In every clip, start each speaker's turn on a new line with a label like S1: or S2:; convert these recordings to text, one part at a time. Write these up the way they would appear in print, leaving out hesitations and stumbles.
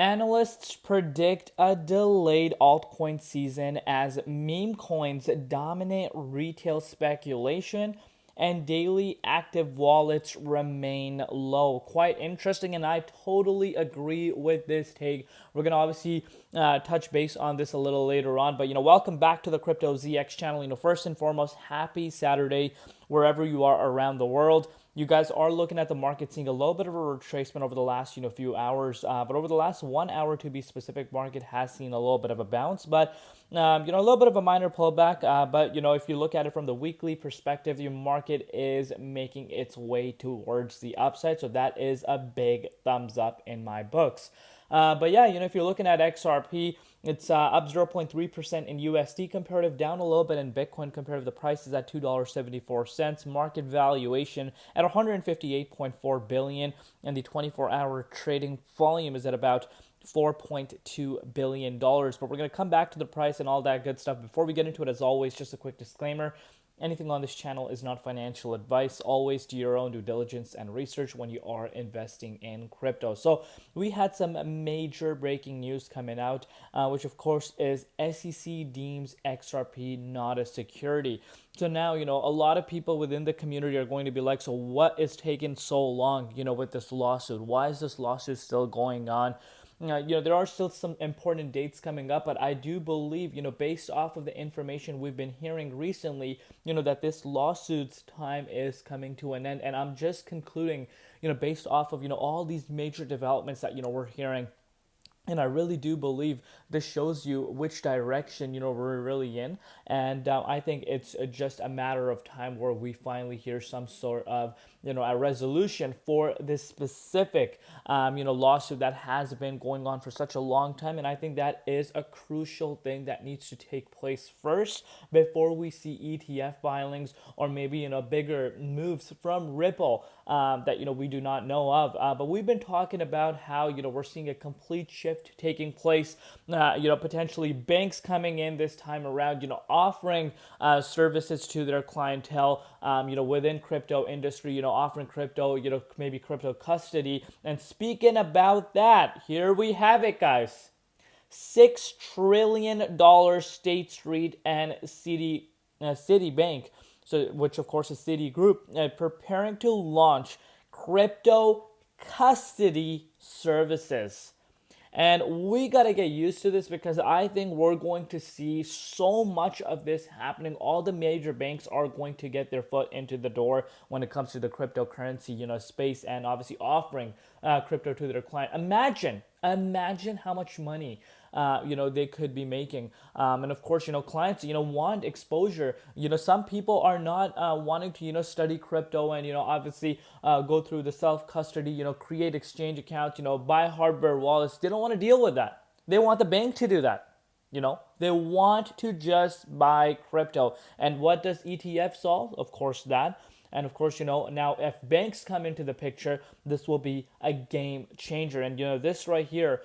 S1: Analysts predict a delayed altcoin season as meme coins dominate retail speculation and daily active wallets remain low. Quite interesting, and I totally agree with this take. We're going to obviously touch base on this a little later on, but welcome back to the Crypto ZX channel. First and foremost, happy Saturday wherever you are around the world. You guys are looking at the market seeing a little bit of a retracement over the last few hours, but over the last 1 hour to be specific, market has seen a little bit of a bounce, but a little bit of a minor pullback. But if you look at it from the weekly perspective, the market is making its way towards the upside, so that is a big thumbs up in my books. But yeah, if you're looking at XRP, it's up 0.3% in USD comparative, down a little bit in Bitcoin comparative. The price is at $2.74. Market valuation at 158.4 billion, and the 24-hour trading volume is at about $4.2 billion. But we're going to come back to the price and all that good stuff. Before we get into it, as always, just a quick disclaimer. Anything on this channel is not financial advice. Always do your own due diligence and research when you are investing in crypto. So we had some major breaking news coming out, which of course is SEC deems XRP not a security. So now, a lot of people within the community are going to be like, so what is taking so long, with this lawsuit? Why is this lawsuit still going on? There are still some important dates coming up, but I do believe, based off of the information we've been hearing recently, that this lawsuit's time is coming to an end. And I'm just concluding, based off of, all these major developments that, we're hearing. And I really do believe this shows you which direction, we're really in. And I think it's just a matter of time where we finally hear some sort of, a resolution for this specific, lawsuit that has been going on for such a long time. And I think that is a crucial thing that needs to take place first before we see ETF filings or maybe, bigger moves from Ripple that, we do not know of. But we've been talking about how, we're seeing a complete shift taking place, potentially banks coming in this time around, offering services to their clientele, within crypto industry, offering crypto, maybe crypto custody. And speaking about that, here we have it, guys. $6 trillion State Street and Citibank, so which of course is Citigroup, preparing to launch crypto custody services. And we got to get used to this because I think we're going to see so much of this happening. All the major banks are going to get their foot into the door when it comes to the cryptocurrency, space, and obviously offering crypto to their client. Imagine how much money they could be making. And of course, clients, want exposure. Some people are not wanting to, study crypto and, obviously go through the self-custody, create exchange accounts, buy hardware wallets. They don't want to deal with that. They want the bank to do that. They want to just buy crypto. And what does ETF solve? Of course, that. And of course, now if banks come into the picture, this will be a game changer. And, this right here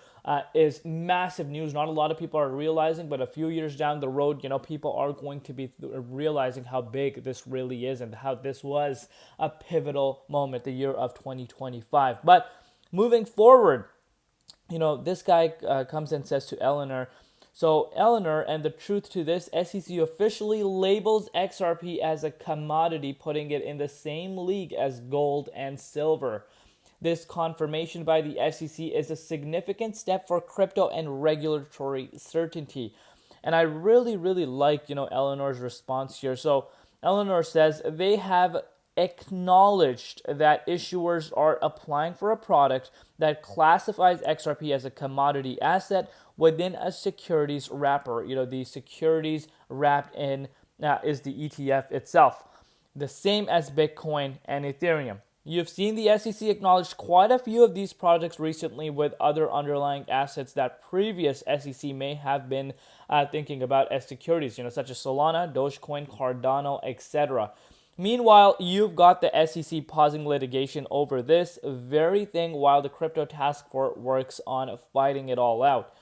S1: is massive news. Not a lot of people are realizing, but a few years down the road, people are going to be realizing how big this really is and how this was a pivotal moment, the year of 2025. But moving forward, this guy comes and says to Eleanor, so Eleanor, and the truth to this, SEC officially labels XRP as a commodity, putting it in the same league as gold and silver. This confirmation by the SEC is a significant step for crypto and regulatory certainty. And I really, really like, Eleanor's response here. So Eleanor says they have acknowledged that issuers are applying for a product that classifies XRP as a commodity asset within a securities wrapper. The securities wrapped in is the ETF itself, the same as Bitcoin and Ethereum. You've seen the SEC acknowledge quite a few of these projects recently with other underlying assets that previous SEC may have been thinking about as securities, such as Solana, Dogecoin, Cardano, etc. Meanwhile, you've got the SEC pausing litigation over this very thing while the crypto task force works on fighting it all out.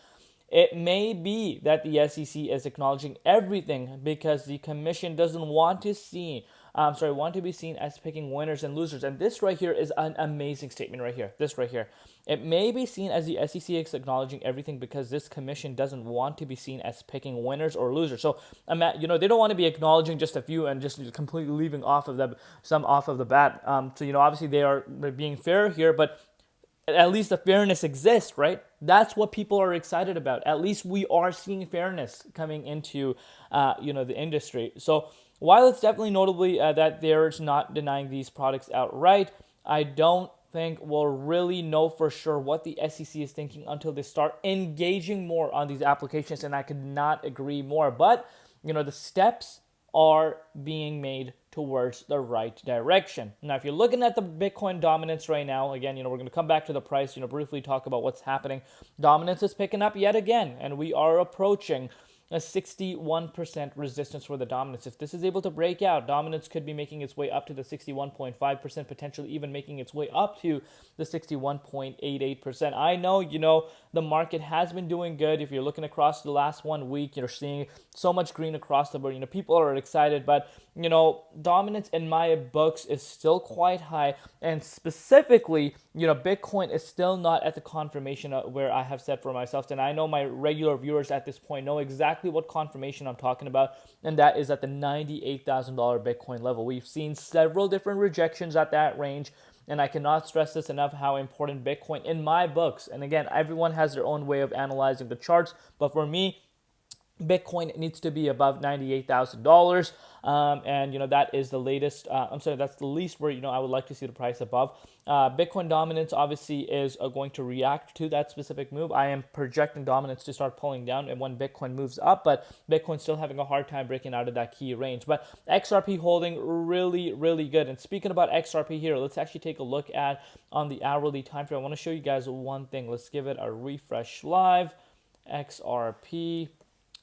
S1: It may be that the SEC is acknowledging everything because the commission doesn't want to see want to be seen as picking winners and losers. And this right here is an amazing statement right here. This right here. It may be seen as the SEC is acknowledging everything because this commission doesn't want to be seen as picking winners or losers. So, they don't want to be acknowledging just a few and just completely leaving off of some off of the bat. Obviously they're being fair here, but at least the fairness exists, right? That's what people are excited about. At least we are seeing fairness coming into, the industry. So while it's definitely notably that there's not denying these products outright, I don't think we'll really know for sure what the SEC is thinking until they start engaging more on these applications, and I could not agree more. But, the steps are being made towards the right direction. Now, if you're looking at the Bitcoin dominance right now, again, we're going to come back to the price, briefly talk about what's happening. Dominance is picking up yet again, and we are approaching a 61% resistance for the dominance. If this is able to break out, dominance could be making its way up to the 61.5%, potentially even making its way up to the 61.88%. I know, the market has been doing good. If you're looking across the last 1 week, you're seeing so much green across the board. People are excited, but, dominance in my books is still quite high. And specifically, Bitcoin is still not at the confirmation where I have set for myself. And I know my regular viewers at this point know exactly what confirmation I'm talking about, and that is at the $98,000 Bitcoin level. We've seen several different rejections at that range, and I cannot stress this enough how important Bitcoin in my books. And again, everyone has their own way of analyzing the charts, but for me, Bitcoin needs to be above $98,000, and that is the latest. That's the least where I would like to see the price above. Bitcoin dominance obviously is going to react to that specific move. I am projecting dominance to start pulling down, and when Bitcoin moves up, but Bitcoin's still having a hard time breaking out of that key range. But XRP holding really, really good. And speaking about XRP here, let's actually take a look at on the hourly time frame. I want to show you guys one thing. Let's give it a refresh live. XRP.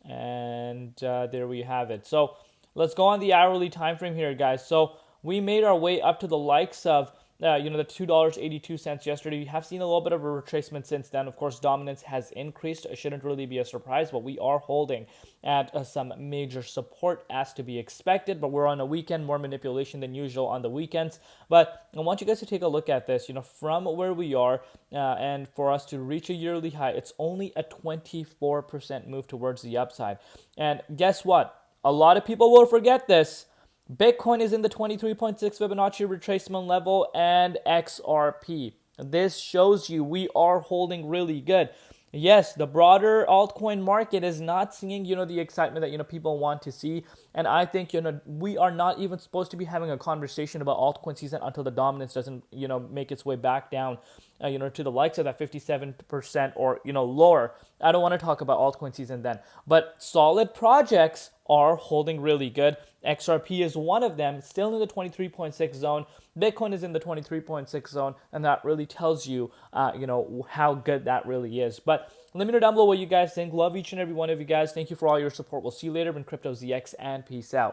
S1: And there we have it. So let's go on the hourly time frame here, guys. So we made our way up to the likes of the $2.82 yesterday. We have seen a little bit of a retracement since then. Of course, dominance has increased. It shouldn't really be a surprise, but we are holding at some major support as to be expected. But we're on a weekend, more manipulation than usual on the weekends. But I want you guys to take a look at this. From where we are, and for us to reach a yearly high, it's only a 24% move towards the upside. And guess what? A lot of people will forget this. Bitcoin is in the 23.6 Fibonacci retracement level and XRP. This shows you we are holding really good. Yes, the broader altcoin market is not seeing, the excitement that, people want to see. And I think, we are not even supposed to be having a conversation about altcoin season until the dominance doesn't, make its way back down, to the likes of that 57% or, lower. I don't want to talk about altcoin season then. But solid projects are holding really good. XRP is one of them, still in the 23.6 zone. Bitcoin is in the 23.6 zone, and that really tells you, how good that really is. But let me know down below what you guys think. Love each and every one of you guys. Thank you for all your support. We'll see you later in Crypto ZX, and peace out.